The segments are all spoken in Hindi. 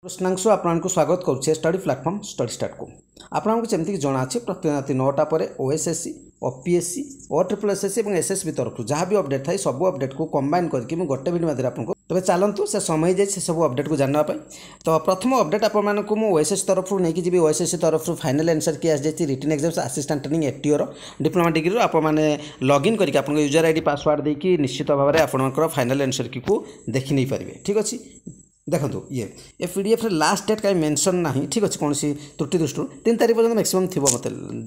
कृष्णांशु आपको स्वागत करुच्छे स्टडी प्लाटफर्म स्टडी स्टार्ट को आपको जमीक जना अच्छे प्रति राति 9टा पर ओएसएससी ओपीएससी OSSC और एसएसबी तरफ जहाँ भी अपडेट थाई सब अपडेट को कंबाइन करके गोटे वीडियो मध्य आपको तबे चलतु से समय जाए से सब अपडेट को जानना तो प्रथम अपडेट आपको ओएसएससी तरफ नहीं कि ओएसएससी तरफ फाइनल आंसर की आसी written exam assistant training ATO diploma degree आपने लॉगिन करके आप यूजर आईडी पासवर्ड देकी निश्चित भाव में आपंकर फाइनल आंसर की को देखी नहीं पारे। ठीक अच्छे देखो ये पीडीएफ रे लास्ट डेट कहीं मेंशन ना ठीक अच्छे कौन त्रुटि दृष्टि 3 तारीख पर्यटन मैक्सिमम थी मत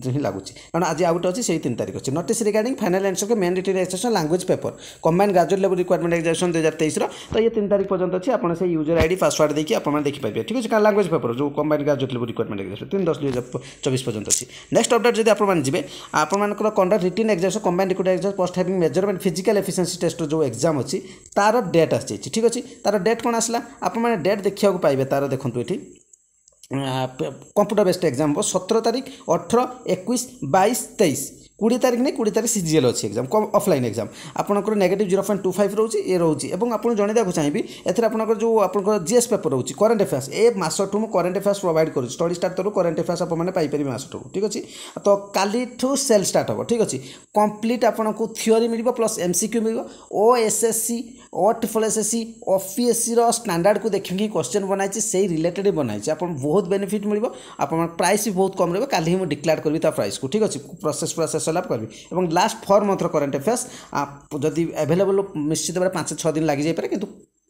ही लगुच कारण आज आउट अच्छी से 3 तारीख अच्छी नोटिस रिगार्डिंग फाइनल आंसर के main written examination language paper combined graduate level requirement examination 2023 तो ये 3 तारीख पर्यटन अच्छी आपने से यूजर आईडी पासवर्ड देखिए आपने देखिपारे। ठीक अच्छे लैंग्वेज पेपर जो combined graduate level requirement examination 3/10/2024 पर्यटन अच्छी। नेक्स्ट अपडेट जब आपने आपर conduct written examination combined required exam post having measurement physical efficiency test जो एग्जाम अच्छी तार डेट आसी। ठीक अच्छे तार डेट कौन आसला आपने डेट देखिए पाइबे तार देखो ये कंप्यूटर बेस्ड एग्जाम हम 17 तारीख 18 21 22 23 20 तारीख नहीं 20 तारीख सीजीएल अच्छी एग्जाम ऑफलाइन एग्जाम आपंकर नेगेटिव 0.25 रोचे ये रोचे और आपको जनइवाक चाहिए एथर आपंकर जो आपंकर जीएस पेपर रोचे करेन्ट अफेयर्स ए मसठू करेन्ट अफेयर्स प्रोवाइड करूँ स्टडी स्टार्ट तरह करेन्ट अफेयर्स आपने पाइपर मसठू। ठीक अच्छे तो काली ठू सेल स्टार्ट हम। ठीक अच्छे कंप्लीट आपको थियोरी मिल प्लस एमसीक्यू मिल ओएसएससी OSSC ओपीएससी स्टैंडर्ड को देखिए क्वेश्चन बनाई से रिलेटेड बनाई आप बहुत बेनिफिट मिल आप प्राइस भी बहुत कम रहा ही मुझे डिक्लेयर करी प्राइस को। ठीक अच्छे प्रोसेस पूरा शेष है करी और लास्ट 4 मंथ करेन्ट अफेयर्स जदि एभेलेबल निश्चित भाव 5-6 दिन लग जाए कि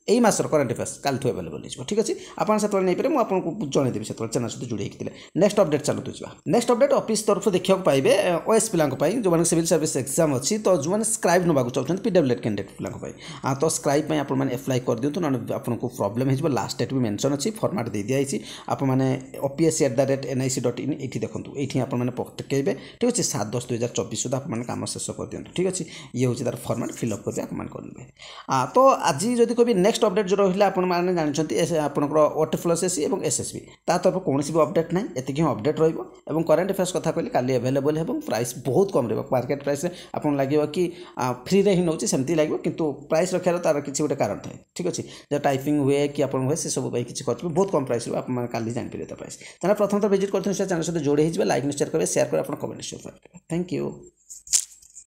यही मासर करेन्ट अफेयर्स काल एभेलेबल हो। ठीक अच्छे आपको से नहीं पारे मुझे जनईदेवी से चैनल सहित जोड़ी होते। नेक्स्ट अपडेट चलते जा नेक्स्ट अपडेट ऑफिस तरफ देखा पाइबे ओएस पिलांई जो सिविल सर्विस एग्जाम अच्छी तो जो स्क्राइब नाक चाहते पीडब्ल्यूडी कैंडिडेट पिलांई तो स्क्राइब आपने एप्लाई कर दिखाँ ना आपको प्रोब्लेम हो लास्ट डेट भी मेंशन अच्छी फॉर्मेट दे दिखाई आपने opsc@nic.in ये देखो ये आपने पकेबे। ठीक अच्छे 7/10/2024 सुधा आपने कम शेष कर दिखाँ। ठीक अच्छे ये हूँ तार फॉर्मेट फिलअप करके आपने करेंगे। तो आज जब कभी नेक्स्ट अपडेट जो रहा आपने जानते आपंकर OSSC और एसएसबी ता तरफ कौन भी अपडेट ना ये अपडेट रहा करेन्ट अफेयर्स कथा कहली काली एभेलेबल है प्राइस बहुत कम रहा मार्केट प्राइस आपको लगे कि फ्री रे ही नौ सेमती लगे कि प्राइस रखार तार किसी गोटे कारण थाए। ठीक अच्छे जो टाइपिंग हुए कि आप हुए से सब किसी कर बहुत कम प्राइस आप काली जापर प्राइस चैनल प्रथम तो विजिट करते चैनल सहित जोड़ी लाइक शेयर करेंगे शेयर कर कमेंट शेयर करेंगे। Thank you.